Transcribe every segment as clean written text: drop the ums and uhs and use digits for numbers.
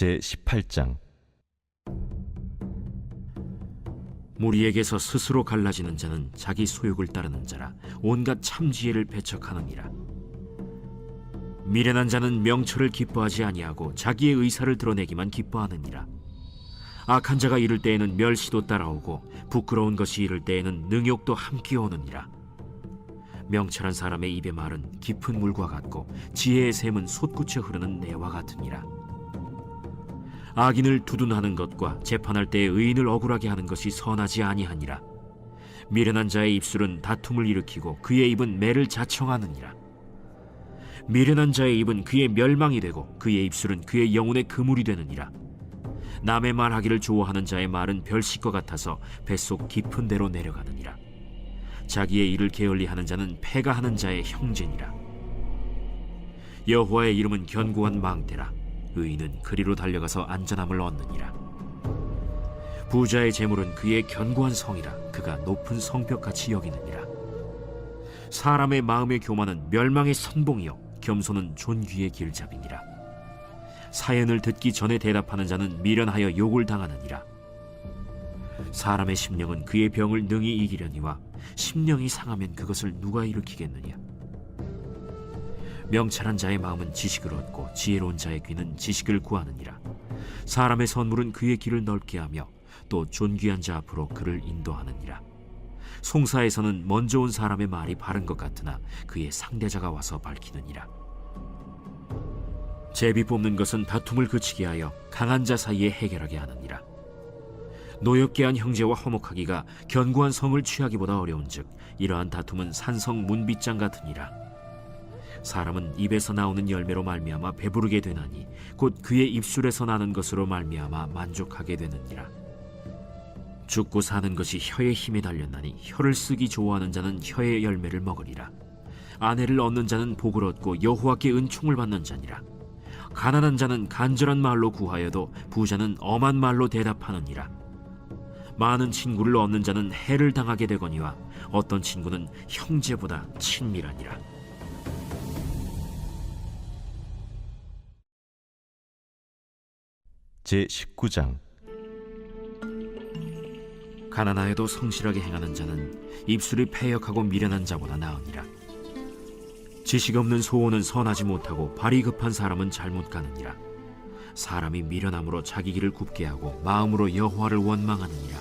제18장. 무리에게서 스스로 갈라지는 자는 자기 소욕을 따르는 자라 온갖 참지혜를 배척하느니라. 미련한 자는 명철을 기뻐하지 아니하고 자기의 의사를 드러내기만 기뻐하느니라. 악한 자가 이를 때에는 멸시도 따라오고 부끄러운 것이 이를 때에는 능욕도 함께 오느니라. 명철한 사람의 입의 말은 깊은 물과 같고 지혜의 샘은 솟구쳐 흐르는 내와 같으니라. 악인을 두둔하는 것과 재판할 때에 의인을 억울하게 하는 것이 선하지 아니하니라. 미련한 자의 입술은 다툼을 일으키고 그의 입은 매를 자청하느니라. 미련한 자의 입은 그의 멸망이 되고 그의 입술은 그의 영혼의 그물이 되느니라. 남의 말하기를 좋아하는 자의 말은 별식과 같아서 뱃속 깊은 데로 내려가느니라. 자기의 일을 게을리하는 자는 패가하는 자의 형제니라. 여호와의 이름은 견고한 망대라. 의인은 그리로 달려가서 안전함을 얻느니라. 부자의 재물은 그의 견고한 성이라. 그가 높은 성벽같이 여기느니라. 사람의 마음의 교만은 멸망의 선봉이요 겸손은 존귀의 길잡이니라. 사연을 듣기 전에 대답하는 자는 미련하여 욕을 당하느니라. 사람의 심령은 그의 병을 능히 이기려니와 심령이 상하면 그것을 누가 일으키겠느냐. 명철한 자의 마음은 지식을 얻고 지혜로운 자의 귀는 지식을 구하느니라. 사람의 선물은 그의 길을 넓게 하며 또 존귀한 자 앞으로 그를 인도하느니라. 송사에서는 먼저 온 사람의 말이 바른 것 같으나 그의 상대자가 와서 밝히느니라. 제비 뽑는 것은 다툼을 그치게 하여 강한 자 사이에 해결하게 하느니라. 노엽게 한 형제와 화목하기가 견고한 성을 취하기보다 어려운즉 이러한 다툼은 산성 문빗장 같으니라. 사람은 입에서 나오는 열매로 말미암아 배부르게 되나니 곧 그의 입술에서 나는 것으로 말미암아 만족하게 되느니라. 죽고 사는 것이 혀의 힘에 달렸나니 혀를 쓰기 좋아하는 자는 혀의 열매를 먹으리라. 아내를 얻는 자는 복을 얻고 여호와께 은총을 받는 자니라. 가난한 자는 간절한 말로 구하여도 부자는 엄한 말로 대답하느니라. 많은 친구를 얻는 자는 해를 당하게 되거니와 어떤 친구는 형제보다 친밀하니라. 제19장. 가난하여도 성실하게 행하는 자는 입술이 패역하고 미련한 자보다 나으니라. 지식 없는 소원은 선하지 못하고 발이 급한 사람은 잘못 가느니라. 사람이 미련함으로 자기 길을 굽게 하고 마음으로 여호와를 원망하느니라.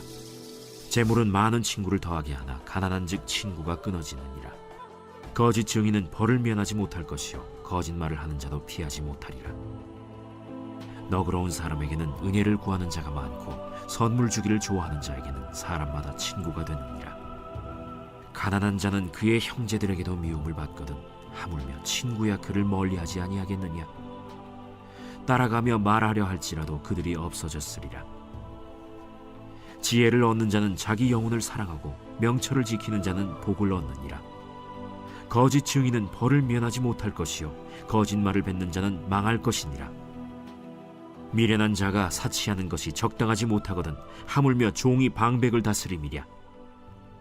재물은 많은 친구를 더하게 하나 가난한즉 친구가 끊어지느니라. 거짓 증인은 벌을 면하지 못할 것이요 거짓말을 하는 자도 피하지 못하리라. 너그러운 사람에게는 은혜를 구하는 자가 많고 선물 주기를 좋아하는 자에게는 사람마다 친구가 되느니라. 가난한 자는 그의 형제들에게도 미움을 받거든 하물며 친구야 그를 멀리하지 아니하겠느냐. 따라가며 말하려 할지라도 그들이 없어졌으리라. 지혜를 얻는 자는 자기 영혼을 사랑하고 명철을 지키는 자는 복을 얻느니라. 거짓 증인은 벌을 면하지 못할 것이요 거짓말을 뱉는 자는 망할 것이니라. 미련한 자가 사치하는 것이 적당하지 못하거든 하물며 종이 방백을 다스림이랴.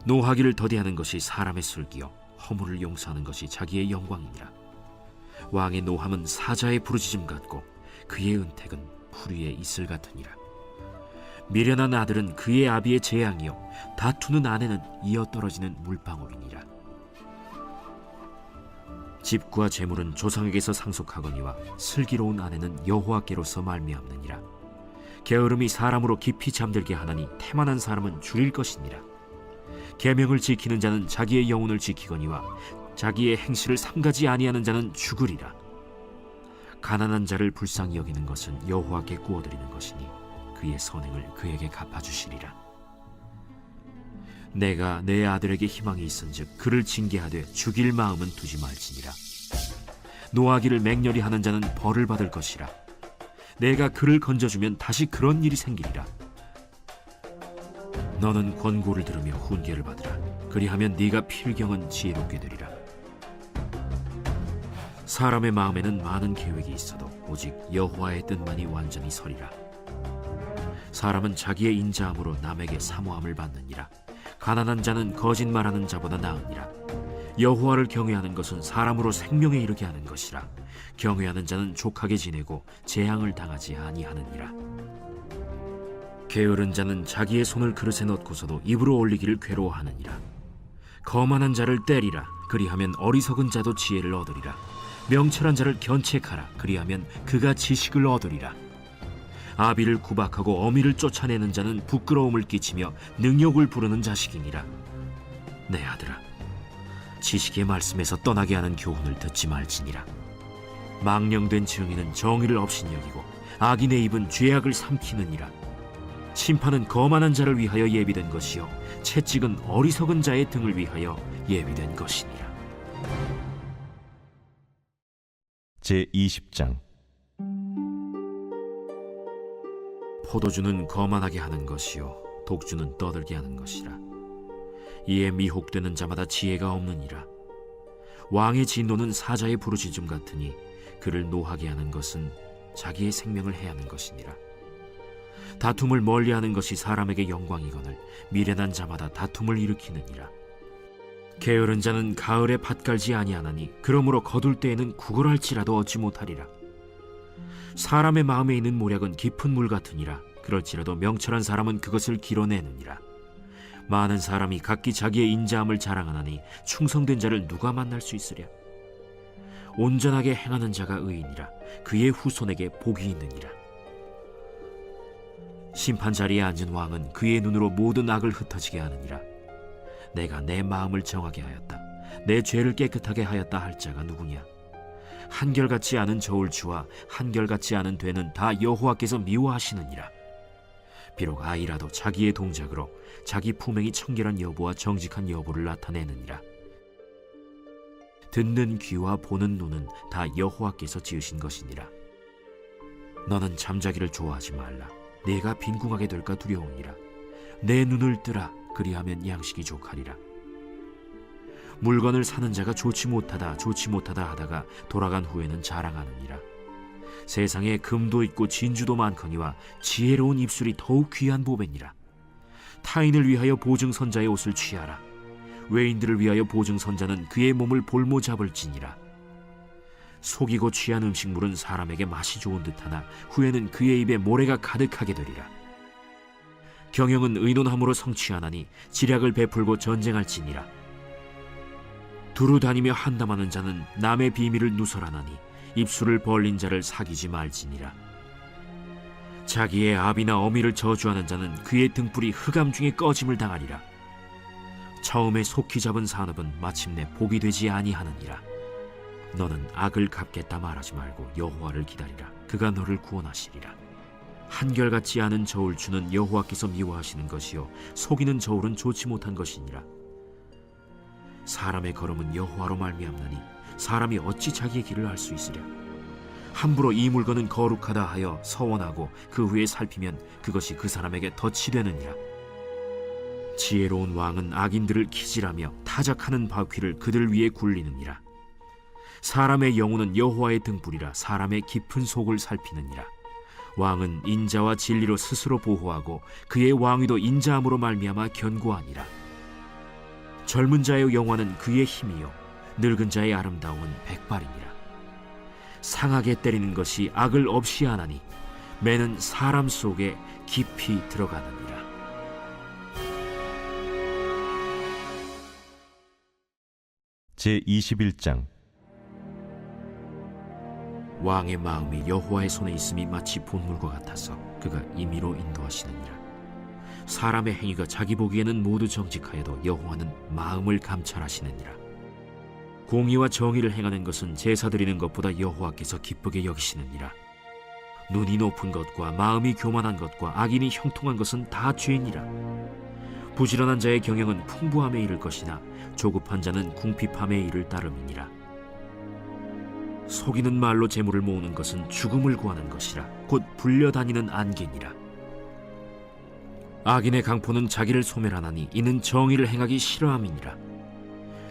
노하기를 더디하는 것이 사람의 슬기요 허물을 용서하는 것이 자기의 영광이니라. 왕의 노함은 사자의 부르짖음 같고 그의 은택은 풀 위에 이슬 같으니라. 미련한 아들은 그의 아비의 재앙이요 다투는 아내는 이어 떨어지는 물방울이니라. 집과 재물은 조상에게서 상속하거니와 슬기로운 아내는 여호와께로서 말미암느니라. 게으름이 사람으로 깊이 잠들게 하나니 태만한 사람은 줄일 것이니라. 계명을 지키는 자는 자기의 영혼을 지키거니와 자기의 행실을 삼가지 아니하는 자는 죽으리라. 가난한 자를 불쌍히 여기는 것은 여호와께 구워드리는 것이니 그의 선행을 그에게 갚아주시리라. 내가 내 아들에게 희망이 있은즉 그를 징계하되 죽일 마음은 두지 말지니라. 노하기를 맹렬히 하는 자는 벌을 받을 것이라. 내가 그를 건져주면 다시 그런 일이 생기리라. 너는 권고를 들으며 훈계를 받으라. 그리하면 네가 필경은 지혜롭게 되리라. 사람의 마음에는 많은 계획이 있어도 오직 여호와의 뜻만이 완전히 서리라. 사람은 자기의 인자함으로 남에게 사모함을 받느니라. 가난한 자는 거짓말하는 자보다 나으니라. 여호와를 경외하는 것은 사람으로 생명에 이르게 하는 것이라. 경외하는 자는 족하게 지내고 재앙을 당하지 아니하느니라. 게으른 자는 자기의 손을 그릇에 넣고서도 입으로 올리기를 괴로워하느니라. 거만한 자를 때리라. 그리하면 어리석은 자도 지혜를 얻으리라. 명철한 자를 견책하라. 그리하면 그가 지식을 얻으리라. 아비를 구박하고 어미를 쫓아내는 자는 부끄러움을 끼치며 능욕을 부르는 자식이니라. 내 아들아, 지식의 말씀에서 떠나게 하는 교훈을 듣지 말지니라. 망령된 증인은 정의를 업신여기고 악인의 입은 죄악을 삼키느니라. 심판은 거만한 자를 위하여 예비된 것이요 채찍은 어리석은 자의 등을 위하여 예비된 것이니라. 제20장. 포도주는 거만하게 하는 것이요 독주는 떠들게 하는 것이라. 이에 미혹되는 자마다 지혜가 없느니라. 왕의 진노는 사자의 부르짖음 같으니 그를 노하게 하는 것은 자기의 생명을 해하는 것이니라. 다툼을 멀리하는 것이 사람에게 영광이거늘 미련한 자마다 다툼을 일으키느니라. 게으른 자는 가을에 밭 갈지 아니하나니 그러므로 거둘 때에는 구걸할지라도 얻지 못하리라. 사람의 마음에 있는 모략은 깊은 물 같으니라. 그럴지라도 명철한 사람은 그것을 길어내느니라. 많은 사람이 각기 자기의 인자함을 자랑하나니 충성된 자를 누가 만날 수 있으랴. 온전하게 행하는 자가 의인이라. 그의 후손에게 복이 있느니라. 심판 자리에 앉은 왕은 그의 눈으로 모든 악을 흩어지게 하느니라. 내가 내 마음을 정하게 하였다. 내 죄를 깨끗하게 하였다 할 자가 누구냐. 한결같지 않은 저울추와 한결같지 않은 되는 다 여호와께서 미워하시느니라. 비록 아이라도 자기의 동작으로 자기 품행이 청결한 여부와 정직한 여부를 나타내느니라. 듣는 귀와 보는 눈은 다 여호와께서 지으신 것이니라. 너는 잠자기를 좋아하지 말라. 내가 빈궁하게 될까 두려우니라. 내 눈을 뜨라. 그리하면 양식이 족하리라. 물건을 사는 자가 좋지 못하다 하다가 돌아간 후에는 자랑하느니라. 세상에 금도 있고 진주도 많거니와 지혜로운 입술이 더욱 귀한 보배니라. 타인을 위하여 보증선자의 옷을 취하라. 외인들을 위하여 보증선자는 그의 몸을 볼모 잡을지니라. 속이고 취한 음식물은 사람에게 맛이 좋은 듯하나 후에는 그의 입에 모래가 가득하게 되리라. 경영은 의논함으로 성취하나니 지략을 베풀고 전쟁할지니라. 두루 다니며 한담하는 자는 남의 비밀을 누설하나니 입술을 벌린 자를 사귀지 말지니라. 자기의 아비나 어미를 저주하는 자는 그의 등불이 흑암 중에 꺼짐을 당하리라. 처음에 속히 잡은 산업은 마침내 복이 되지 아니하느니라. 너는 악을 갚겠다 말하지 말고 여호와를 기다리라. 그가 너를 구원하시리라. 한결같지 않은 저울추는 여호와께서 미워하시는 것이요 속이는 저울은 좋지 못한 것이니라. 사람의 걸음은 여호와로 말미암나니 사람이 어찌 자기의 길을 알 수 있으랴. 함부로 이 물건은 거룩하다 하여 서원하고 그 후에 살피면 그것이 그 사람에게 덫이 되느니라. 지혜로운 왕은 악인들을 기질하며 타작하는 바퀴를 그들 위에 굴리느니라. 사람의 영혼은 여호와의 등불이라. 사람의 깊은 속을 살피느니라. 왕은 인자와 진리로 스스로 보호하고 그의 왕위도 인자함으로 말미암아 견고하니라. 젊은 자의 영화는 그의 힘이요 늙은 자의 아름다움은 백발이니라. 상하게 때리는 것이 악을 없이 하나니 매는 사람 속에 깊이 들어가느니라. 제21장. 왕의 마음이 여호와의 손에 있음이 마치 본물과 같아서 그가 임의로 인도하시느니라. 사람의 행위가 자기 보기에는 모두 정직하여도 여호와는 마음을 감찰하시느니라. 공의와 정의를 행하는 것은 제사 드리는 것보다 여호와께서 기쁘게 여기시느니라. 눈이 높은 것과 마음이 교만한 것과 악인이 형통한 것은 다 죄니라. 부지런한 자의 경영은 풍부함에 이를 것이나 조급한 자는 궁핍함에 이를 따름이니라. 속이는 말로 재물을 모으는 것은 죽음을 구하는 것이라. 곧 불려다니는 안개니라. 악인의 강포는 자기를 소멸하나니 이는 정의를 행하기 싫어함이니라.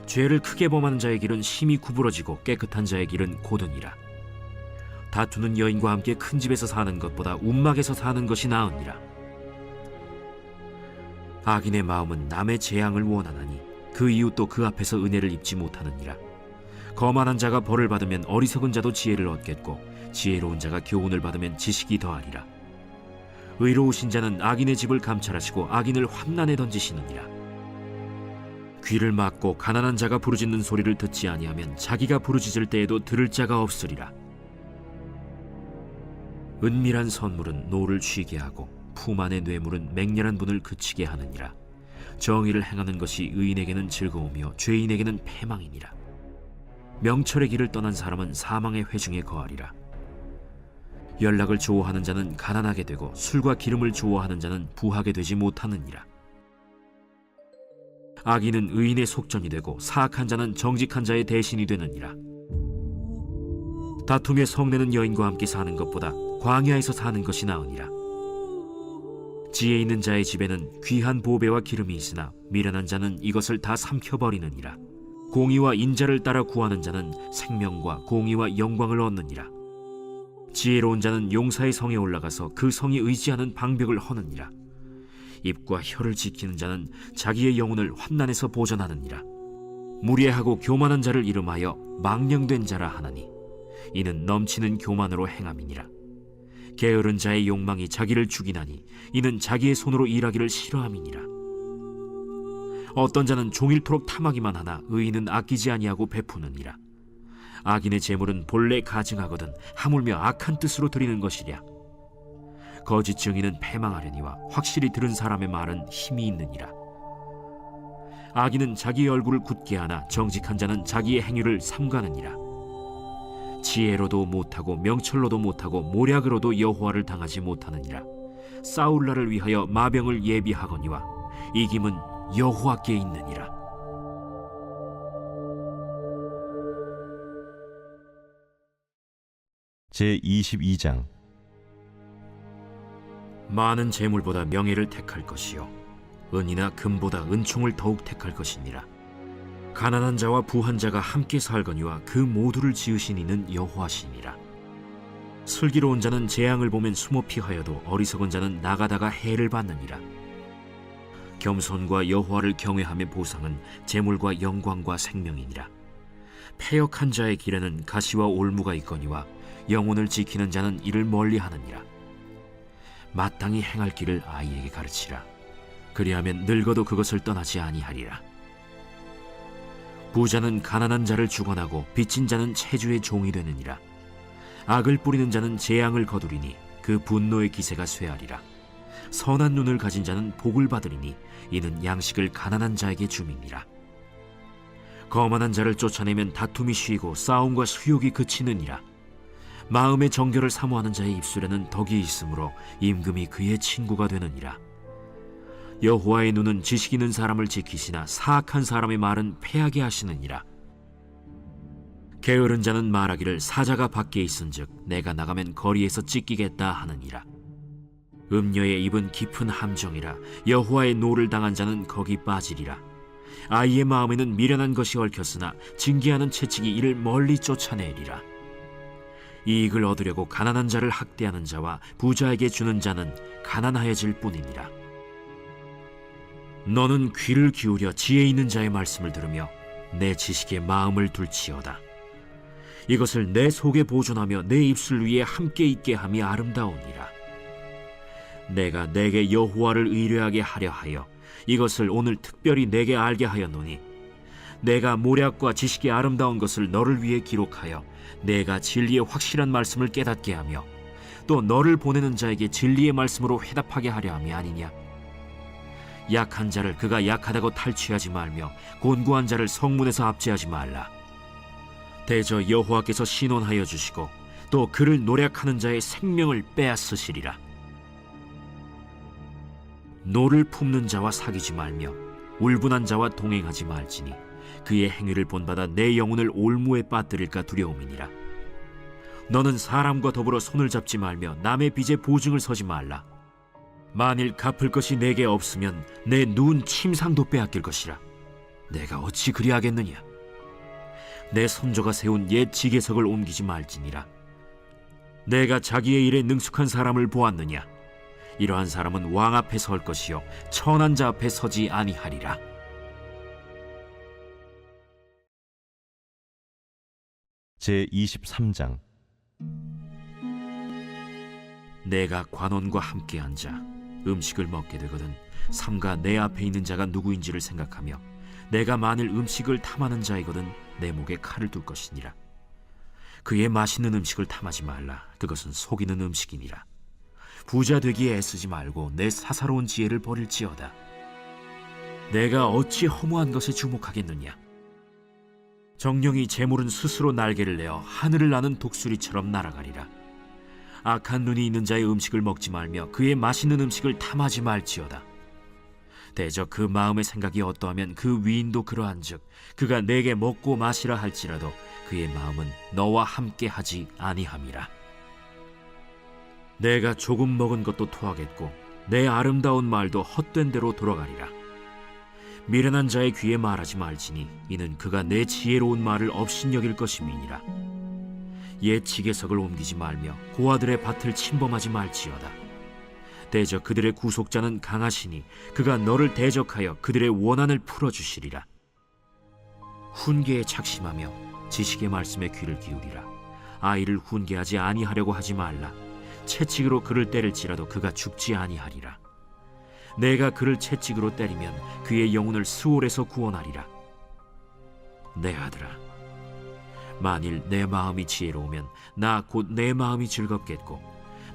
죄를 크게 범하는 자의 길은 심히 구부러지고 깨끗한 자의 길은 고드니라. 다투는 여인과 함께 큰 집에서 사는 것보다 움막에서 사는 것이 나으니라. 악인의 마음은 남의 재앙을 원하나니 그 이웃도 그 앞에서 은혜를 입지 못하느니라. 거만한 자가 벌을 받으면 어리석은 자도 지혜를 얻겠고 지혜로운 자가 교훈을 받으면 지식이 더하리라. 의로우신 자는 악인의 집을 감찰하시고 악인을 환난에 던지시느니라. 귀를 막고 가난한 자가 부르짖는 소리를 듣지 아니하면 자기가 부르짖을 때에도 들을 자가 없으리라. 은밀한 선물은 노를 쉬게 하고 품 안의 뇌물은 맹렬한 분을 그치게 하느니라. 정의를 행하는 것이 의인에게는 즐거우며 죄인에게는 패망이니라. 명철의 길을 떠난 사람은 사망의 회중에 거하리라. 연락을 좋아하는 자는 가난하게 되고 술과 기름을 좋아하는 자는 부하게 되지 못하느니라. 악인은 의인의 속전이 되고 사악한 자는 정직한 자의 대신이 되느니라. 다툼의 성내는 여인과 함께 사는 것보다 광야에서 사는 것이 나으니라. 지혜 있는 자의 집에는 귀한 보배와 기름이 있으나 미련한 자는 이것을 다 삼켜버리느니라. 공의와 인자를 따라 구하는 자는 생명과 공의와 영광을 얻느니라. 지혜로운 자는 용사의 성에 올라가서 그 성이 의지하는 방벽을 허느니라. 입과 혀를 지키는 자는 자기의 영혼을 환난에서 보전하느니라. 무례하고 교만한 자를 이름하여 망령된 자라 하나니 이는 넘치는 교만으로 행함이니라. 게으른 자의 욕망이 자기를 죽이나니 이는 자기의 손으로 일하기를 싫어함이니라. 어떤 자는 종일토록 탐하기만 하나 의인은 아끼지 아니하고 베푸느니라. 악인의 재물은 본래 가증하거든 하물며 악한 뜻으로 드리는 것이랴. 거짓 증인은 패망하려니와 확실히 들은 사람의 말은 힘이 있느니라. 악인은 자기의 얼굴을 굳게 하나 정직한 자는 자기의 행위를 삼가느니라. 지혜로도 못하고 명철로도 못하고 모략으로도 여호와를 당하지 못하느니라. 싸울 날을 위하여 마병을 예비하거니와 이김은 여호와께 있느니라. 제22장. 많은 재물보다 명예를 택할 것이요 은이나 금보다 은총을 더욱 택할 것이니라. 가난한 자와 부한 자가 함께 살거니와 그 모두를 지으신 이는 여호와시니라. 슬기로운 자는 재앙을 보면 숨어 피하여도 어리석은 자는 나가다가 해를 받느니라. 겸손과 여호와를 경외함의 보상은 재물과 영광과 생명이니라. 패역한 자의 길에는 가시와 올무가 있거니와 영혼을 지키는 자는 이를 멀리하느니라. 마땅히 행할 길을 아이에게 가르치라. 그리하면 늙어도 그것을 떠나지 아니하리라. 부자는 가난한 자를 주관하고 빚진 자는 체주의 종이 되느니라. 악을 뿌리는 자는 재앙을 거두리니 그 분노의 기세가 쇠하리라. 선한 눈을 가진 자는 복을 받으리니 이는 양식을 가난한 자에게 줌이니라. 거만한 자를 쫓아내면 다툼이 쉬고 싸움과 수욕이 그치느니라. 마음의 정결을 사모하는 자의 입술에는 덕이 있으므로 임금이 그의 친구가 되느니라. 여호와의 눈은 지식 있는 사람을 지키시나 사악한 사람의 말은 패하게 하시느니라. 게으른 자는 말하기를 사자가 밖에 있은즉 내가 나가면 거리에서 찢기겠다 하느니라. 음녀의 입은 깊은 함정이라. 여호와의 노를 당한 자는 거기 빠지리라. 아이의 마음에는 미련한 것이 얽혔으나 징계하는 채찍이 이를 멀리 쫓아내리라. 이익을 얻으려고 가난한 자를 학대하는 자와 부자에게 주는 자는 가난하여질 뿐이니라. 너는 귀를 기울여 지혜 있는 자의 말씀을 들으며 내 지식에 마음을 둘지어다. 이것을 내 속에 보존하며 내 입술 위에 함께 있게 함이 아름다우니라. 내가 내게 여호와를 의뢰하게 하려 하여 이것을 오늘 특별히 내게 알게 하였노니 내가 모략과 지식이 아름다운 것을 너를 위해 기록하여 내가 진리의 확실한 말씀을 깨닫게 하며 또 너를 보내는 자에게 진리의 말씀으로 회답하게 하려 함이 아니냐. 약한 자를 그가 약하다고 탈취하지 말며 곤고한 자를 성문에서 압제하지 말라. 대저 여호와께서 신원하여 주시고 또 그를 노략하는 자의 생명을 빼앗으시리라. 노를 품는 자와 사귀지 말며 울분한 자와 동행하지 말지니 그의 행위를 본받아 내 영혼을 올무에 빠뜨릴까 두려움이니라. 너는 사람과 더불어 손을 잡지 말며 남의 빚에 보증을 서지 말라. 만일 갚을 것이 내게 없으면 내 누운 침상도 빼앗길 것이라. 내가 어찌 그리하겠느냐. 내 손조가 세운 옛 지게석을 옮기지 말지니라. 내가 자기의 일에 능숙한 사람을 보았느냐. 이러한 사람은 왕 앞에 설 것이요 천한 자 앞에 서지 아니하리라. 제23장. 내가 관원과 함께 앉아 음식을 먹게 되거든 삼가 내 앞에 있는 자가 누구인지를 생각하며 내가 만일 음식을 탐하는 자이거든 내 목에 칼을 둘 것이니라. 그의 맛있는 음식을 탐하지 말라. 그것은 속이는 음식이니라. 부자 되기에 애쓰지 말고 내 사사로운 지혜를 버릴지어다. 내가 어찌 허무한 것에 주목하겠느냐. 정령이 재물은 스스로 날개를 내어 하늘을 나는 독수리처럼 날아가리라. 악한 눈이 있는 자의 음식을 먹지 말며 그의 맛있는 음식을 탐하지 말지어다. 대저 그 마음의 생각이 어떠하면 그 위인도 그러한즉 그가 내게 먹고 마시라 할지라도 그의 마음은 너와 함께 하지 아니함이라. 내가 조금 먹은 것도 토하겠고 내 아름다운 말도 헛된 대로 돌아가리라. 미련한 자의 귀에 말하지 말지니 이는 그가 내 지혜로운 말을 업신여길 것임이니라. 옛 지게석을 옮기지 말며 고아들의 밭을 침범하지 말지어다. 대저 그들의 구속자는 강하시니 그가 너를 대적하여 그들의 원한을 풀어주시리라. 훈계에 착심하며 지식의 말씀에 귀를 기울이라. 아이를 훈계하지 아니하려고 하지 말라. 채찍으로 그를 때릴지라도 그가 죽지 아니하리라. 내가 그를 채찍으로 때리면 그의 영혼을 스올에서 구원하리라. 내 아들아, 만일 내 마음이 지혜로우면 나 곧 내 마음이 즐겁겠고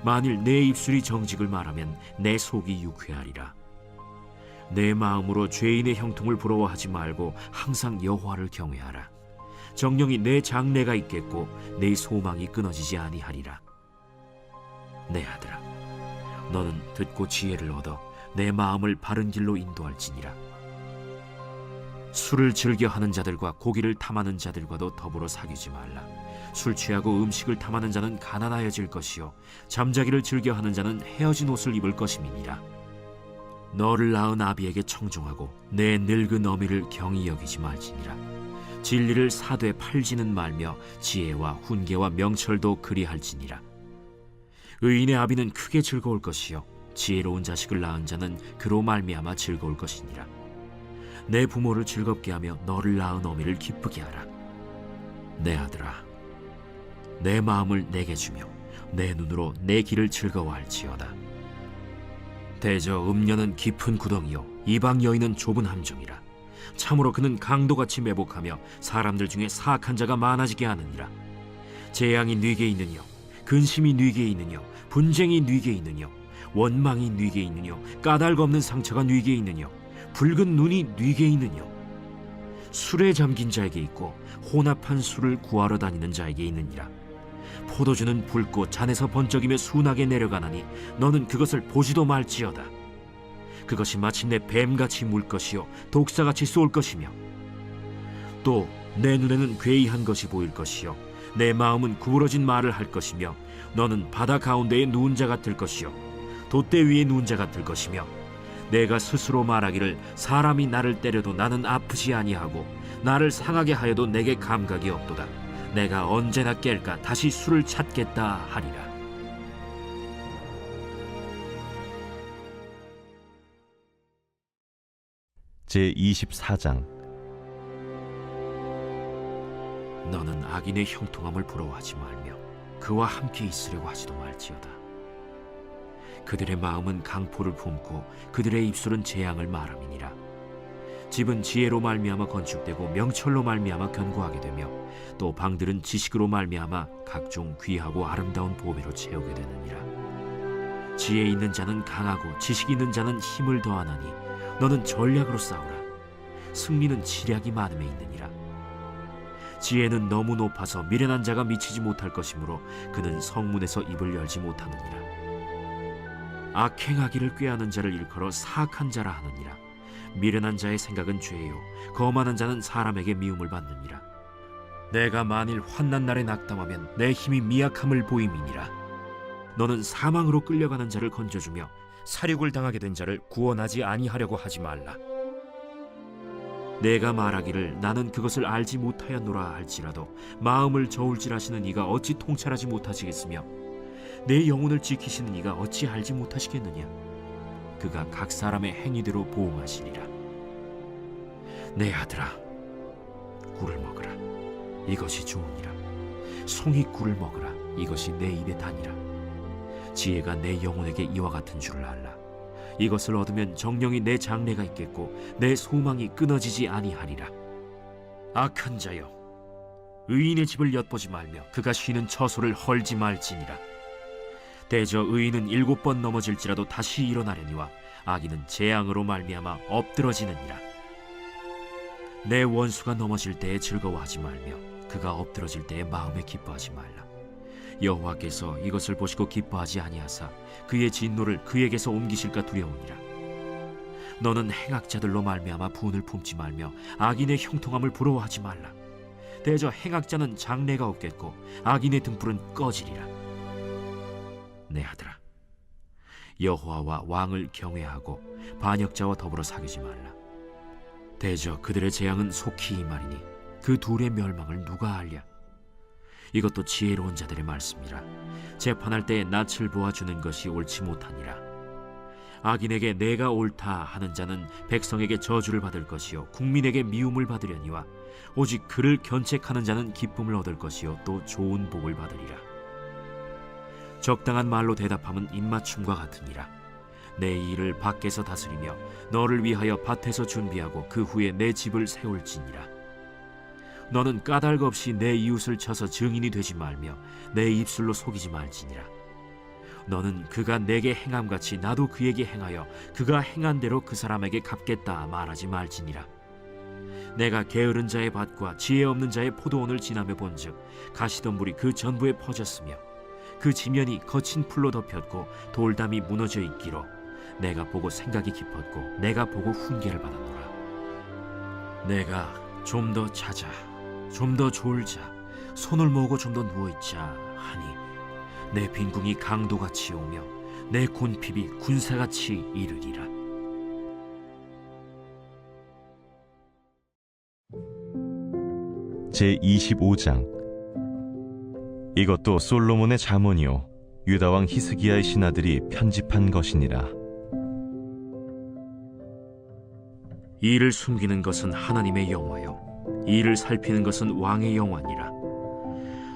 만일 내 입술이 정직을 말하면 내 속이 유쾌하리라. 내 마음으로 죄인의 형통을 부러워하지 말고 항상 여호와를 경외하라. 정령이 내 장래가 있겠고 내 소망이 끊어지지 아니하리라. 내 아들아, 너는 듣고 지혜를 얻어 내 마음을 바른 길로 인도할지니라. 술을 즐겨 하는 자들과 고기를 탐하는 자들과도 더불어 사귀지 말라. 술 취하고 음식을 탐하는 자는 가난하여질 것이요 잠자기를 즐겨 하는 자는 헤어진 옷을 입을 것임이니라. 너를 낳은 아비에게 청종하고 내 늙은 어미를 경히 여기지 말지니라. 진리를 사되 팔지는 말며 지혜와 훈계와 명철도 그리할지니라. 의인의 아비는 크게 즐거울 것이요 지혜로운 자식을 낳은 자는 그로 말미암아 즐거울 것이니라. 내 부모를 즐겁게 하며 너를 낳은 어미를 기쁘게 하라. 내 아들아, 내 마음을 내게 주며 내 눈으로 내 길을 즐거워할지어다. 대저 음녀는 깊은 구덩이요 이방 여인은 좁은 함정이라. 참으로 그는 강도같이 매복하며 사람들 중에 사악한 자가 많아지게 하느니라. 재앙이 네게 있느뇨, 근심이 네게 있느뇨, 분쟁이 네게 있느뇨, 원망이 네게 있느뇨, 까닭 없는 상처가 네게 있느뇨, 붉은 눈이 네게 있느뇨. 술에 잠긴 자에게 있고 혼합한 술을 구하러 다니는 자에게 있느니라. 포도주는 붉고 잔에서 번쩍이며 순하게 내려가나니 너는 그것을 보지도 말지어다. 그것이 마침내 뱀같이 물 것이요 독사같이 쏠 것이며 또 내 눈에는 괴이한 것이 보일 것이요 내 마음은 구부러진 말을 할 것이며 너는 바다 가운데에 누운 자 같을 것이요 돛대 위에 누운 자 같을 것이며 내가 스스로 말하기를 사람이 나를 때려도 나는 아프지 아니하고 나를 상하게 하여도 내게 감각이 없도다. 내가 언제나 깰까 다시 술을 찾겠다 하리라. 제24장. 너는 악인의 형통함을 부러워하지 말며 그와 함께 있으려고 하지도 말지어다. 그들의 마음은 강포를 품고 그들의 입술은 재앙을 말함이니라. 집은 지혜로 말미암아 건축되고 명철로 말미암아 견고하게 되며 또 방들은 지식으로 말미암아 각종 귀하고 아름다운 보배로 채우게 되느니라. 지혜 있는 자는 강하고 지식 있는 자는 힘을 더하나니 너는 전략으로 싸우라. 승리는 지략이 많음에 있느니라. 지혜는 너무 높아서 미련한 자가 미치지 못할 것이므로 그는 성문에서 입을 열지 못하느니라. 악행하기를 꾀하는 자를 일컬어 사악한 자라 하느니라. 미련한 자의 생각은 죄요 거만한 자는 사람에게 미움을 받느니라. 내가 만일 환난 날에 낙담하면 내 힘이 미약함을 보임이니라. 너는 사망으로 끌려가는 자를 건져주며 살육을 당하게 된 자를 구원하지 아니하려고 하지 말라. 내가 말하기를 나는 그것을 알지 못하였노라 할지라도 마음을 저울질하시는 이가 어찌 통찰하지 못하시겠으며 내 영혼을 지키시는 이가 어찌 알지 못하시겠느냐. 그가 각 사람의 행위대로 보응하시리라. 내 아들아, 꿀을 먹으라. 이것이 좋으니라. 송이 꿀을 먹으라. 이것이 내 입에 다니라. 지혜가 내 영혼에게 이와 같은 줄을 알라. 이것을 얻으면 정령이 내 장래가 있겠고 내 소망이 끊어지지 아니하리라. 악한 자여, 의인의 집을 엿보지 말며 그가 쉬는 처소를 헐지 말지니라. 대저 의인은 7번 넘어질지라도 다시 일어나려니와 악인은 재앙으로 말미암아 엎드러지느니라. 내 원수가 넘어질 때에 즐거워하지 말며 그가 엎드러질 때에 마음에 기뻐하지 말라. 여호와께서 이것을 보시고 기뻐하지 아니하사 그의 진노를 그에게서 옮기실까 두려우니라. 너는 행악자들로 말미암아 분을 품지 말며 악인의 형통함을 부러워하지 말라. 대저 행악자는 장래가 없겠고 악인의 등불은 꺼지리라. 내 아들아, 여호와와 왕을 경외하고 반역자와 더불어 사귀지 말라. 대저 그들의 재앙은 속히 임하리니 그 둘의 멸망을 누가 알랴. 이것도 지혜로운 자들의 말씀이라. 재판할 때에 낯을 보아주는 것이 옳지 못하니라. 악인에게 내가 옳다 하는 자는 백성에게 저주를 받을 것이요 국민에게 미움을 받으려니와 오직 그를 견책하는 자는 기쁨을 얻을 것이요 또 좋은 복을 받으리라. 적당한 말로 대답함은 입맞춤과 같으니라. 내 일을 밖에서 다스리며 너를 위하여 밭에서 준비하고 그 후에 내 집을 세울지니라. 너는 까닭 없이 내 이웃을 쳐서 증인이 되지 말며 내 입술로 속이지 말지니라. 너는 그가 내게 행함같이 나도 그에게 행하여 그가 행한 대로 그 사람에게 갚겠다 말하지 말지니라. 내가 게으른 자의 밭과 지혜 없는 자의 포도원을 지나며 본즉 가시덤불이 그 전부에 퍼졌으며 그 지면이 거친 풀로 덮였고 돌담이 무너져 있기로 내가 보고 생각이 깊었고 내가 보고 훈계를 받았노라. 내가 좀 더 자자, 좀 더 졸자, 손을 모으고 좀 더 누워있자 하니 내 빈궁이 강도같이 오며 내 곤핍이 군사같이 이르리라. 제25장. 이것도 솔로몬의 잠언이요 유다왕 히스기야의 신하들이 편집한 것이니라. 이를 숨기는 것은 하나님의 영화요 이를 살피는 것은 왕의 영화니라.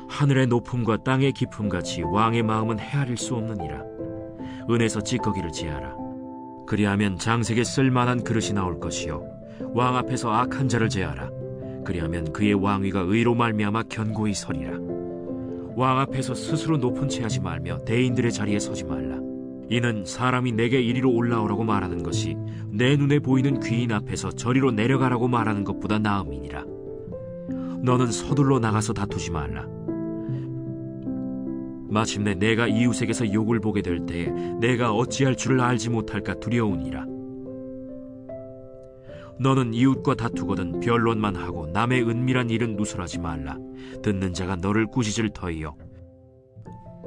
하늘의 높음과 땅의 깊음같이 왕의 마음은 헤아릴 수 없느니라. 은에서 찌꺼기를 제하라. 그리하면 장색에 쓸만한 그릇이 나올 것이요 왕 앞에서 악한 자를 제하라. 그리하면 그의 왕위가 의로 말미암아 견고히 서리라. 왕 앞에서 스스로 높은 채 하지 말며 대인들의 자리에 서지 말라. 이는 사람이 내게 이리로 올라오라고 말하는 것이 내 눈에 보이는 귀인 앞에서 저리로 내려가라고 말하는 것보다 나음이니라. 너는 서둘러 나가서 다투지 말라. 마침내 내가 이웃에게서 욕을 보게 될 때에 내가 어찌할 줄을 알지 못할까 두려우니라. 너는 이웃과 다투거든 변론만 하고 남의 은밀한 일은 누설하지 말라. 듣는 자가 너를 꾸짖을 터이요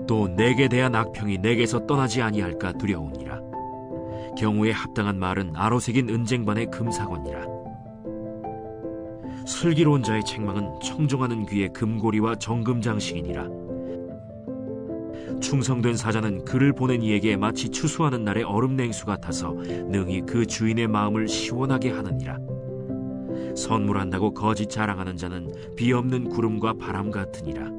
또 내게 대한 악평이 내게서 떠나지 아니할까 두려우니라. 경우에 합당한 말은 아로새긴 은쟁반의 금사건이라. 슬기로운 자의 책망은 청종하는 귀의 금고리와 정금장식이니라. 충성된 사자는 그를 보낸 이에게 마치 추수하는 날의 얼음 냉수 같아서 능히 그 주인의 마음을 시원하게 하느니라. 선물한다고 거짓 자랑하는 자는 비 없는 구름과 바람 같으니라.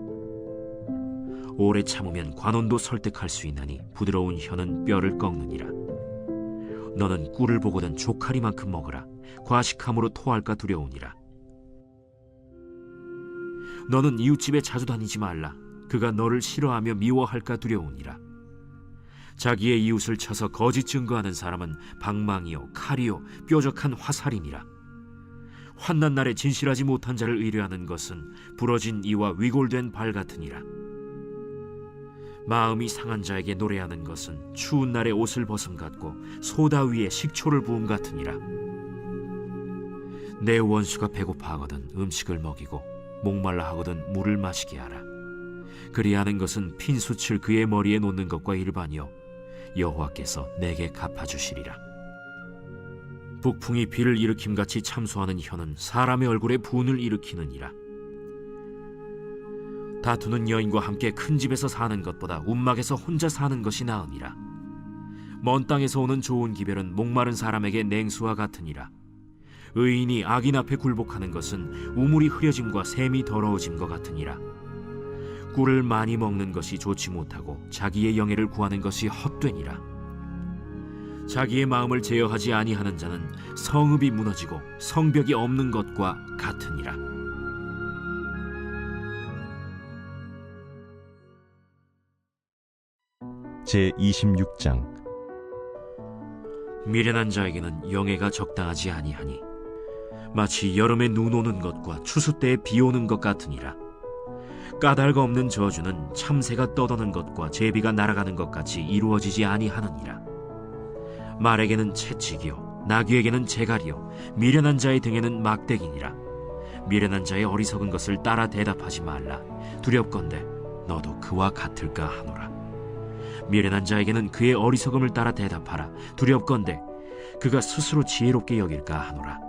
오래 참으면 관원도 설득할 수 있나니 부드러운 혀는 뼈를 꺾느니라. 너는 꿀을 보거든 조카리만큼 먹으라. 과식함으로 토할까 두려우니라. 너는 이웃집에 자주 다니지 말라. 그가 너를 싫어하며 미워할까 두려우니라. 자기의 이웃을 쳐서 거짓 증거하는 사람은 방망이요 칼이요 뾰족한 화살이니라. 환난 날에 진실하지 못한 자를 의뢰하는 것은 부러진 이와 위골된 발 같으니라. 마음이 상한 자에게 노래하는 것은 추운 날에 옷을 벗음 같고 소다 위에 식초를 부음 같으니라. 내 원수가 배고파하거든 음식을 먹이고 목말라 하거든 물을 마시게 하라. 그리하는 것은 핀숯을 그의 머리에 놓는 것과 일반이요 여호와께서 내게 갚아주시리라. 북풍이 비를 일으킴같이 참소하는 혀는 사람의 얼굴에 분을 일으키느니라. 다투는 여인과 함께 큰 집에서 사는 것보다 움막에서 혼자 사는 것이 나으니라. 먼 땅에서 오는 좋은 기별은 목마른 사람에게 냉수와 같으니라. 의인이 악인 앞에 굴복하는 것은 우물이 흐려짐과 샘이 더러워짐과 같으니라. 꿀을 많이 먹는 것이 좋지 못하고 자기의 영예를 구하는 것이 헛되니라. 자기의 마음을 제어하지 아니하는 자는 성읍이 무너지고 성벽이 없는 것과 같으니라. 제26장. 미련한 자에게는 영예가 적당하지 아니하니 마치 여름에 눈 오는 것과 추수 때에 비 오는 것 같으니라. 까닭 없는 저주는 참새가 떠도는 것과 제비가 날아가는 것 같이 이루어지지 아니하느니라. 말에게는 채찍이요 나귀에게는 재갈이요 미련한 자의 등에는 막대기니라. 미련한 자의 어리석은 것을 따라 대답하지 말라. 두렵건대 너도 그와 같을까 하노라. 미련한 자에게는 그의 어리석음을 따라 대답하라. 두렵건대 그가 스스로 지혜롭게 여길까 하노라.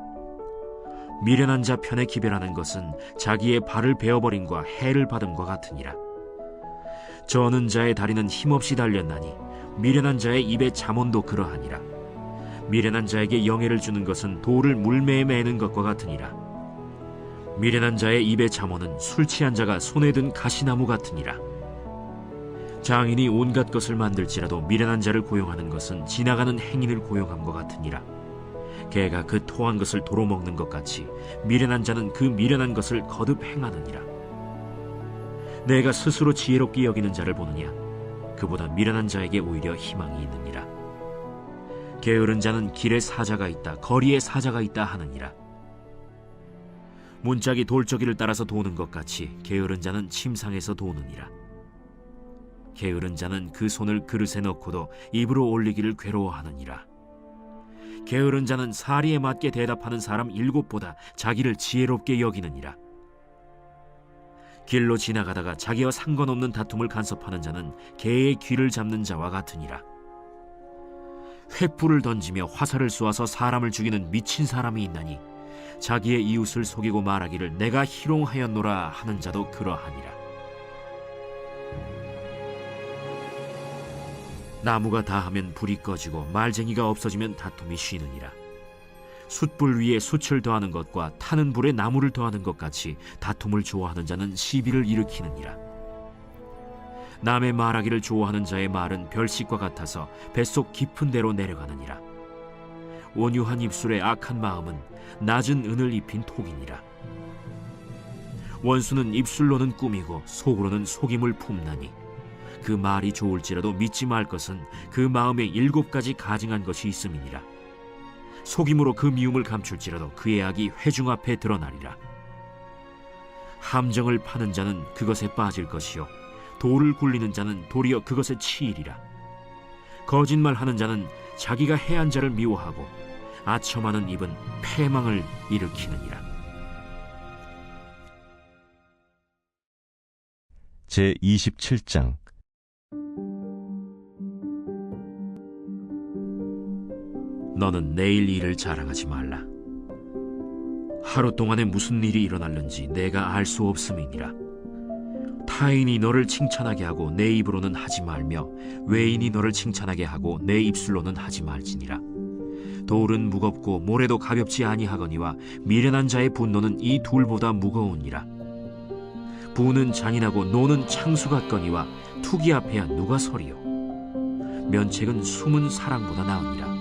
미련한 자 편에 기별하는 것은 자기의 발을 베어버림과 해를 받음과 같으니라. 저는 자의 다리는 힘없이 달렸나니 미련한 자의 입에 잠언도 그러하니라. 미련한 자에게 영예를 주는 것은 돌을 물매에 매는 것과 같으니라. 미련한 자의 입에 잠언은 술 취한 자가 손에 든 가시나무 같으니라. 장인이 온갖 것을 만들지라도 미련한 자를 고용하는 것은 지나가는 행인을 고용함과 같으니라. 개가 그 토한 것을 도로 먹는 것 같이 미련한 자는 그 미련한 것을 거듭 행하느니라. 내가 스스로 지혜롭게 여기는 자를 보느냐? 그보다 미련한 자에게 오히려 희망이 있느니라. 게으른 자는 길에 사자가 있다, 거리에 사자가 있다 하느니라. 문짝이 돌저기를 따라서 도는 것 같이 게으른 자는 침상에서 도느니라. 게으른 자는 그 손을 그릇에 넣고도 입으로 올리기를 괴로워하느니라. 게으른 자는 사리에 맞게 대답하는 사람 7보다 자기를 지혜롭게 여기느니라. 길로 지나가다가 자기와 상관없는 다툼을 간섭하는 자는 개의 귀를 잡는 자와 같으니라. 횃불을 던지며 화살을 쏘아서 사람을 죽이는 미친 사람이 있나니 자기의 이웃을 속이고 말하기를 내가 희롱하였노라 하는 자도 그러하니라. 나무가 다하면 불이 꺼지고 말쟁이가 없어지면 다툼이 쉬느니라. 숯불 위에 숯을 더하는 것과 타는 불에 나무를 더하는 것 같이 다툼을 좋아하는 자는 시비를 일으키느니라. 남의 말하기를 좋아하는 자의 말은 별식과 같아서 뱃속 깊은 데로 내려가느니라. 온유한 입술의 악한 마음은 낮은 은을 입힌 톡이니라. 원수는 입술로는 꾸미고 속으로는 속임을 품나니 그 말이 좋을지라도 믿지 말 것은 그 마음에 7가지 가증한 것이 있음이니라. 속임으로 그 미움을 감출지라도 그의 악이 회중 앞에 드러나리라. 함정을 파는 자는 그것에 빠질 것이요 돌을 굴리는 자는 도리어 그것에 치이리라. 거짓말하는 자는 자기가 해한 자를 미워하고 아첨하는 입은 패망을 일으키느니라. 제27장. 너는 내일 일을 자랑하지 말라. 하루 동안에 무슨 일이 일어날는지 내가 알 수 없음이니라. 타인이 너를 칭찬하게 하고 내 입으로는 하지 말며 외인이 너를 칭찬하게 하고 내 입술로는 하지 말지니라. 돌은 무겁고 모래도 가볍지 아니하거니와 미련한 자의 분노는 이 둘보다 무거우니라. 부는 잔인하고 노는 창수 같거니와 투기 앞에야 누가 서리요. 면책은 숨은 사랑보다 나으니라.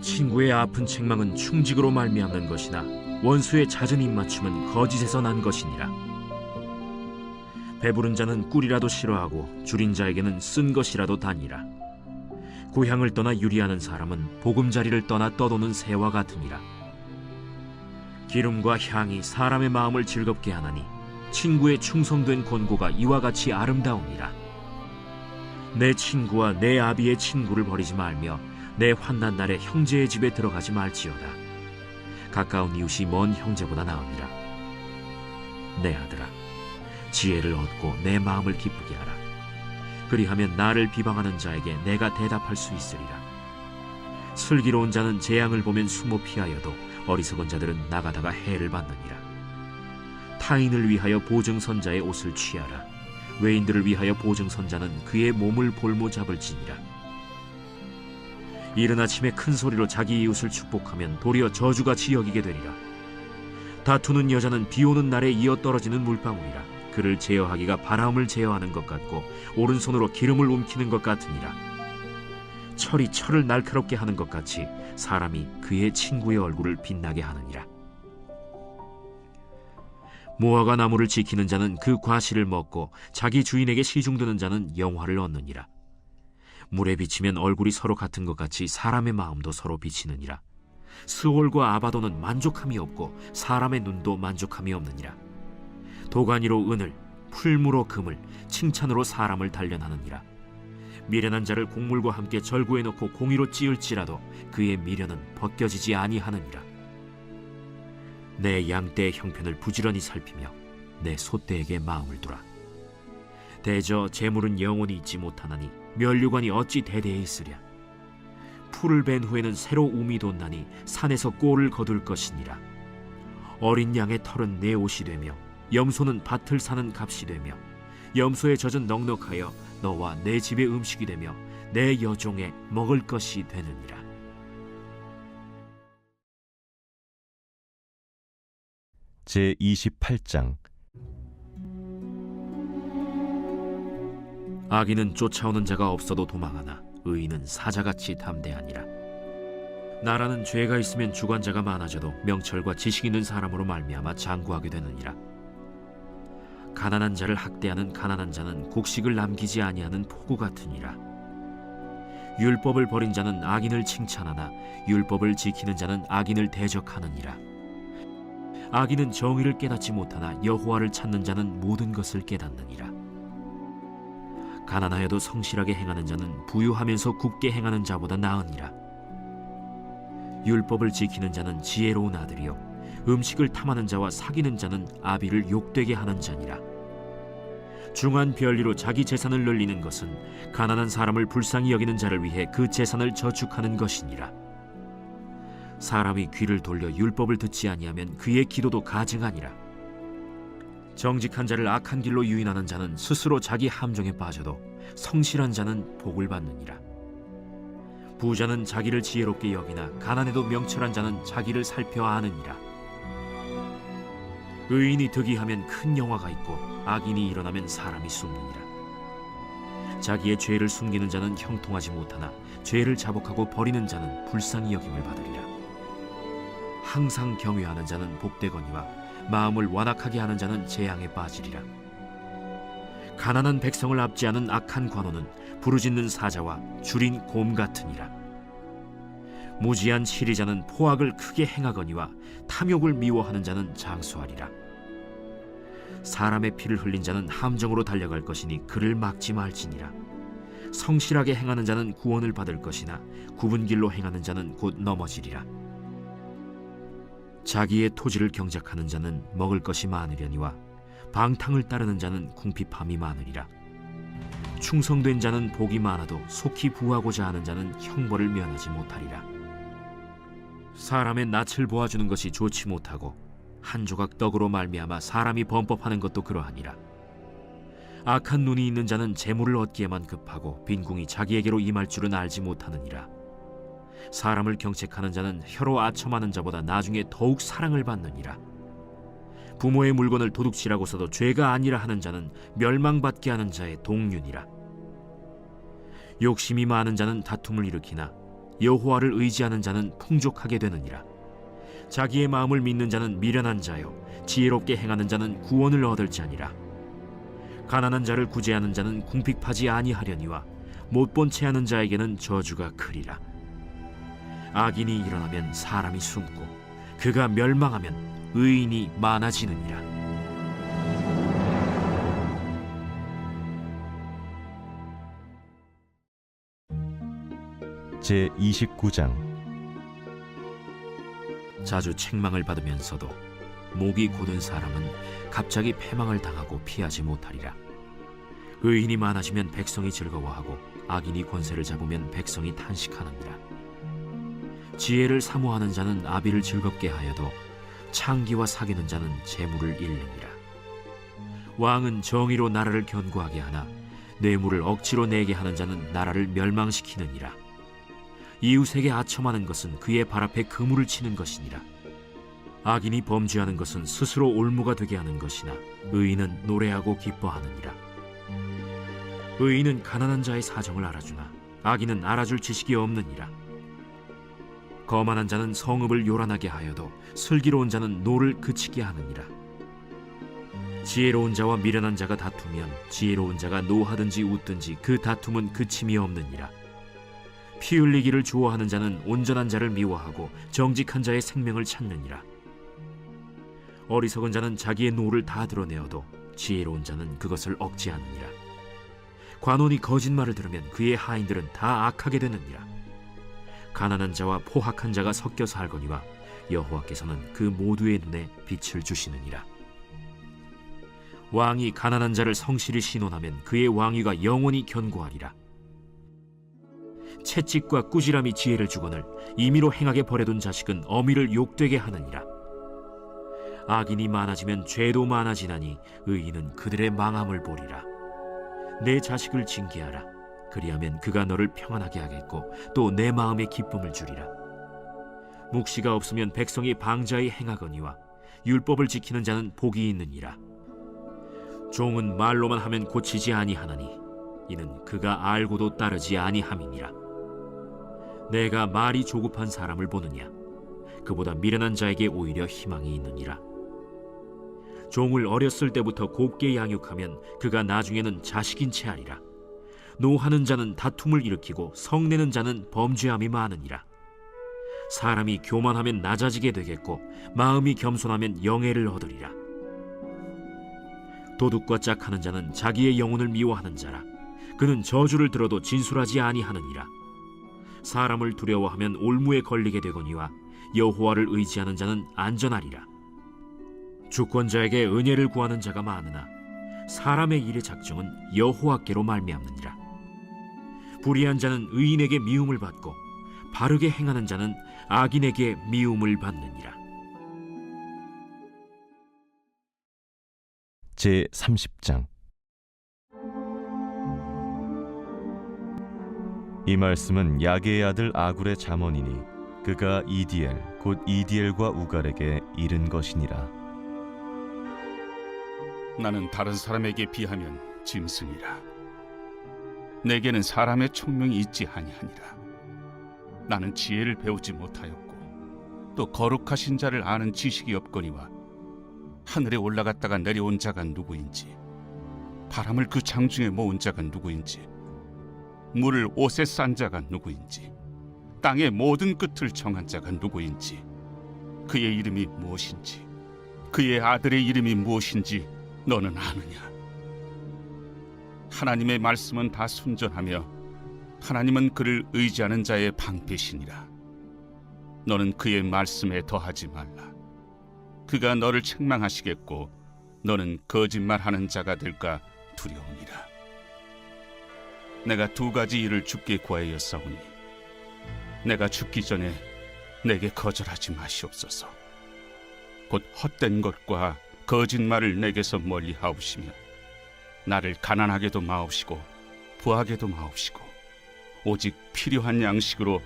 친구의 아픈 책망은 충직으로 말미암는 것이나 원수의 잦은 입맞춤은 거짓에서 난 것이니라. 배부른 자는 꿀이라도 싫어하고 줄인 자에게는 쓴 것이라도 다니라. 고향을 떠나 유리하는 사람은 보금자리를 떠나 떠도는 새와 같으니라. 기름과 향이 사람의 마음을 즐겁게 하나니 친구의 충성된 권고가 이와 같이 아름다우니라. 내 친구와 내 아비의 친구를 버리지 말며 내 환난 날에 형제의 집에 들어가지 말지어다. 가까운 이웃이 먼 형제보다 나으니라. 내 아들아, 지혜를 얻고 내 마음을 기쁘게 하라. 그리하면 나를 비방하는 자에게 내가 대답할 수 있으리라. 슬기로운 자는 재앙을 보면 숨어 피하여도 어리석은 자들은 나가다가 해를 받느니라. 타인을 위하여 보증선자의 옷을 취하라. 외인들을 위하여 보증선자는 그의 몸을 볼모 잡을지니라. 이른 아침에 큰 소리로 자기 이웃을 축복하면 도리어 저주같이 여기게 되리라. 다투는 여자는 비 오는 날에 이어 떨어지는 물방울이라. 그를 제어하기가 바람을 제어하는 것 같고 오른손으로 기름을 움키는 것 같으니라. 철이 철을 날카롭게 하는 것 같이 사람이 그의 친구의 얼굴을 빛나게 하느니라. 무화과 나무를 지키는 자는 그 과실을 먹고 자기 주인에게 시중드는 자는 영화를 얻느니라. 물에 비치면 얼굴이 서로 같은 것 같이 사람의 마음도 서로 비치느니라. 스올과 아바도는 만족함이 없고 사람의 눈도 만족함이 없느니라. 도가니로 은을, 풀무로 금을, 칭찬으로 사람을 단련하느니라. 미련한 자를 곡물과 함께 절구에 넣고 공의로 찌을지라도 그의 미련은 벗겨지지 아니하느니라. 내 양떼의 형편을 부지런히 살피며 내 소떼에게 마음을 두라. 대저 재물은 영원히 있지 못하나니 면류관이 어찌 대대에 있으랴. 풀을 벤 후에는 새로 움이 돋나니 산에서 꼴을 거둘 것이니라. 어린 양의 털은 내 옷이 되며 염소는 밭을 사는 값이 되며 염소의 젖은 넉넉하여 너와 내 집의 음식이 되며 내 여종의 먹을 것이 되느니라. 제28장. 악인은 쫓아오는 자가 없어도 도망하나 의인은 사자같이 담대하니라. 나라는 죄가 있으면 주관자가 많아져도 명철과 지식 있는 사람으로 말미암아 장구하게 되느니라. 가난한 자를 학대하는 가난한 자는 곡식을 남기지 아니하는 포구 같으니라. 율법을 버린 자는 악인을 칭찬하나 율법을 지키는 자는 악인을 대적하느니라. 악인은 정의를 깨닫지 못하나 여호와를 찾는 자는 모든 것을 깨닫느니라. 가난하여도 성실하게 행하는 자는 부유하면서 굳게 행하는 자보다 나으니라. 율법을 지키는 자는 지혜로운 아들이요 음식을 탐하는 자와 사귀는 자는 아비를 욕되게 하는 자니라. 중한 별리로 자기 재산을 늘리는 것은 가난한 사람을 불쌍히 여기는 자를 위해 그 재산을 저축하는 것이니라. 사람이 귀를 돌려 율법을 듣지 아니하면 그의 기도도 가증하니라. 정직한 자를 악한 길로 유인하는 자는 스스로 자기 함정에 빠져도 성실한 자는 복을 받느니라. 부자는 자기를 지혜롭게 여기나 가난해도 명철한 자는 자기를 살펴 아느니라. 의인이 득이하면 큰 영화가 있고 악인이 일어나면 사람이 숨느니라. 자기의 죄를 숨기는 자는 형통하지 못하나 죄를 자복하고 버리는 자는 불쌍히 여김을 받으리라. 항상 경외하는 자는 복되거니와 마음을 완악하게 하는 자는 재앙에 빠지리라. 가난한 백성을 압제하는 악한 관원은 부르짖는 사자와 줄인 곰 같으니라. 무지한 치리자는 포악을 크게 행하거니와 탐욕을 미워하는 자는 장수하리라. 사람의 피를 흘린 자는 함정으로 달려갈 것이니 그를 막지 말지니라. 성실하게 행하는 자는 구원을 받을 것이나 굽은 길로 행하는 자는 곧 넘어지리라. 자기의 토지를 경작하는 자는 먹을 것이 많으려니와 방탕을 따르는 자는 궁핍함이 많으리라. 충성된 자는 복이 많아도 속히 부하고자 하는 자는 형벌을 면하지 못하리라. 사람의 낯을 보아주는 것이 좋지 못하고 한 조각 떡으로 말미암아 사람이 범법하는 것도 그러하니라. 악한 눈이 있는 자는 재물을 얻기에만 급하고 빈궁이 자기에게로 임할 줄은 알지 못하느니라. 사람을 경책하는 자는 혀로 아첨하는 자보다 나중에 더욱 사랑을 받느니라. 부모의 물건을 도둑질하고서도 죄가 아니라 하는 자는 멸망받게 하는 자의 동륜이라. 욕심이 많은 자는 다툼을 일으키나 여호와를 의지하는 자는 풍족하게 되느니라. 자기의 마음을 믿는 자는 미련한 자요 지혜롭게 행하는 자는 구원을 얻을 자니라. 가난한 자를 구제하는 자는 궁핍하지 아니하려니와 못본 채 하는 자에게는 저주가 크리라. 악인이 일어나면 사람이 숨고 그가 멸망하면 의인이 많아지느니라. 제29장. 자주 책망을 받으면서도 목이 곧은 사람은 갑자기 패망을 당하고 피하지 못하리라. 의인이 많아지면 백성이 즐거워하고 악인이 권세를 잡으면 백성이 탄식하느니라. 지혜를 사모하는 자는 아비를 즐겁게 하여도 창기와 사귀는 자는 재물을 잃느니라. 왕은 정의로 나라를 견고하게 하나 뇌물을 억지로 내게 하는 자는 나라를 멸망시키느니라. 이웃에게 아첨하는 것은 그의 발 앞에 그물을 치는 것이니라. 악인이 범죄하는 것은 스스로 올무가 되게 하는 것이나 의인은 노래하고 기뻐하느니라. 의인은 가난한 자의 사정을 알아주나 악인은 알아줄 지식이 없느니라. 거만한 자는 성읍을 요란하게 하여도 슬기로운 자는 노를 그치게 하느니라. 지혜로운 자와 미련한 자가 다투면 지혜로운 자가 노하든지 웃든지 그 다툼은 그침이 없느니라. 피 흘리기를 좋아하는 자는 온전한 자를 미워하고 정직한 자의 생명을 찾느니라. 어리석은 자는 자기의 노를 다 드러내어도 지혜로운 자는 그것을 억제하느니라. 관원이 거짓말을 들으면 그의 하인들은 다 악하게 되느니라. 가난한 자와 포학한 자가 섞여 살거니와 여호와께서는 그 모두의 눈에 빛을 주시느니라. 왕이 가난한 자를 성실히 신원하면 그의 왕위가 영원히 견고하리라. 채찍과 꾸지람이 지혜를 주거늘 임의로 행하게 버려둔 자식은 어미를 욕되게 하느니라. 악인이 많아지면 죄도 많아지나니 의인은 그들의 망함을 보리라. 내 자식을 징계하라. 그리하면 그가 너를 평안하게 하겠고 또 내 마음에 기쁨을 주리라. 묵시가 없으면 백성이 방자히 행하거니와 율법을 지키는 자는 복이 있느니라. 종은 말로만 하면 고치지 아니하나니 이는 그가 알고도 따르지 아니함이니라. 내가 말이 조급한 사람을 보느냐? 그보다 미련한 자에게 오히려 희망이 있느니라. 종을 어렸을 때부터 곱게 양육하면 그가 나중에는 자식인 채 하리라. 노하는 자는 다툼을 일으키고 성내는 자는 범죄함이 많으니라. 사람이 교만하면 낮아지게 되겠고 마음이 겸손하면 영예를 얻으리라. 도둑과 짝하는 자는 자기의 영혼을 미워하는 자라. 그는 저주를 들어도 진술하지 아니하느니라. 사람을 두려워하면 올무에 걸리게 되거니와 여호와를 의지하는 자는 안전하리라. 주권자에게 은혜를 구하는 자가 많으나 사람의 일의 작정은 여호와께로 말미암느니라. 불의한 자는 의인에게 미움을 받고 바르게 행하는 자는 악인에게 미움을 받느니라. 제 30장. 이 말씀은 야게의 아들 아굴의 잠언이니 그가 이디엘 곧 이디엘과 우갈에게 이른 것이니라. 나는 다른 사람에게 비하면 짐승이라. 내게는 사람의 총명이 있지 아니하니라. 나는 지혜를 배우지 못하였고 또 거룩하신 자를 아는 지식이 없거니와 하늘에 올라갔다가 내려온 자가 누구인지 바람을 그 장중에 모은 자가 누구인지 물을 옷에 싼 자가 누구인지 땅의 모든 끝을 정한 자가 누구인지 그의 이름이 무엇인지 그의 아들의 이름이 무엇인지 너는 아느냐? 하나님의 말씀은 다 순전하며 하나님은 그를 의지하는 자의 방패시니라. 너는 그의 말씀에 더하지 말라. 그가 너를 책망하시겠고 너는 거짓말하는 자가 될까 두려우니라. 내가 두 가지 일을 주께 구하였사오니 내가 죽기 전에 내게 거절하지 마시옵소서. 곧 헛된 것과 거짓말을 내게서 멀리 하옵시며 나를 가난하게도 마옵시고 부하게도 마옵시고 오직 필요한 양식으로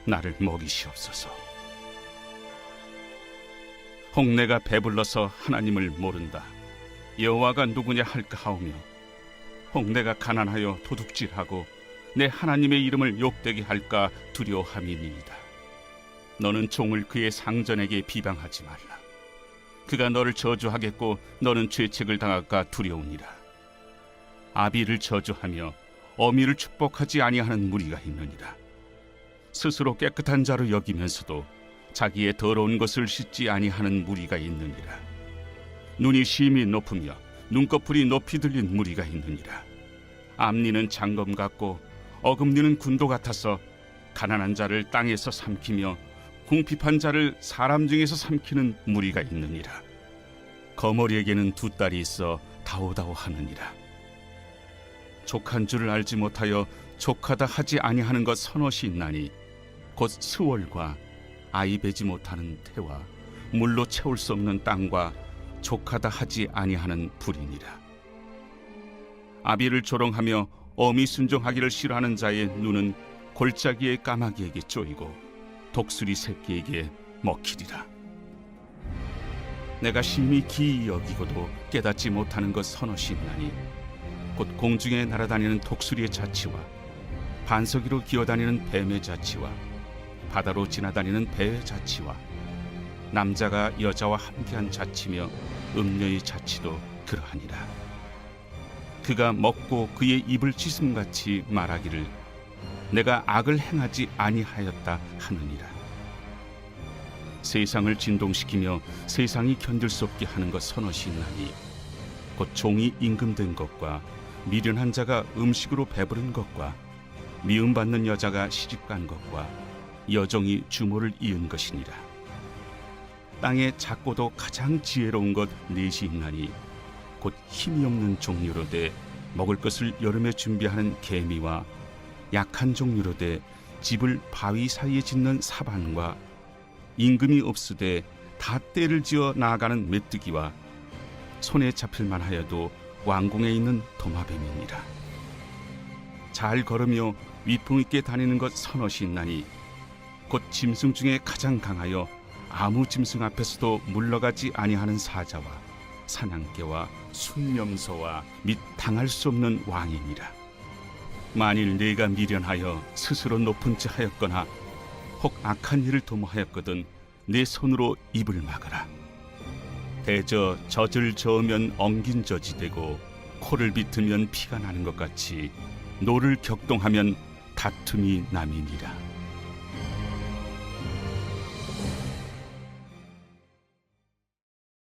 나를 먹이시옵소서. 혹 내가 배불러서 하나님을 모른다 여호와가 누구냐 할까 하오며 혹 내가 가난하여 도둑질하고 내 하나님의 이름을 욕되게 할까 두려워함이니이다. 너는 종을 그의 상전에게 비방하지 말라. 그가 너를 저주하겠고 너는 죄책을 당할까 두려우니라. 아비를 저주하며 어미를 축복하지 아니하는 무리가 있느니라. 스스로 깨끗한 자로 여기면서도 자기의 더러운 것을 씻지 아니하는 무리가 있느니라. 눈이 심히 높으며 눈꺼풀이 높이 들린 무리가 있느니라. 앞니는 장검 같고 어금니는 군도 같아서 가난한 자를 땅에서 삼키며 궁핍한 자를 사람 중에서 삼키는 무리가 있느니라. 거머리에게는 두 딸이 있어 다오다오 하느니라. 족한 줄을 알지 못하여 족하다 하지 아니하는 것 서넛이 있나니 곧 스월과 아이 베지 못하는 태와 물로 채울 수 없는 땅과 족하다 하지 아니하는 불이니라. 아비를 조롱하며 어미 순종하기를 싫어하는 자의 눈은 골짜기의 까마귀에게 쪼이고 독수리 새끼에게 먹히리라. 내가 심히 기이 여기고도 깨닫지 못하는 것 서너시 있나니 곧 공중에 날아다니는 독수리의 자치와 반석이로 기어다니는 뱀의 자치와 바다로 지나다니는 배의 자치와 남자가 여자와 함께한 자치며 음녀의 자치도 그러하니라. 그가 먹고 그의 입을 찢음같이 말하기를 내가 악을 행하지 아니하였다 하느니라. 세상을 진동시키며 세상이 견딜 수 없게 하는 것 서너시 있나니 곧 종이 임금된 것과 미련한 자가 음식으로 배부른 것과 미움받는 여자가 시집간 것과 여종이 주모를 이은 것이니라. 땅에 작고도 가장 지혜로운 것 넷이 있나니 곧 힘이 없는 종류로 돼 먹을 것을 여름에 준비하는 개미와 약한 종류로 돼 집을 바위 사이에 짓는 사반과 임금이 없으되 다 때를 지어 나아가는 메뚜기와 손에 잡힐 만하여도 왕궁에 있는 도마뱀이니라. 잘 걸으며 위풍 있게 다니는 것 서너시 있나니 곧 짐승 중에 가장 강하여 아무 짐승 앞에서도 물러가지 아니하는 사자와 사냥개와 순념소와 및 당할 수 없는 왕이니라. 만일 네가 미련하여 스스로 높은 지 하였거나 혹 악한 일을 도모하였거든 내 손으로 입을 막으라. 대저 젖을 저으면 엉긴 젖이 되고 코를 비트면 피가 나는 것 같이 노를 격동하면 다툼이 남이니라.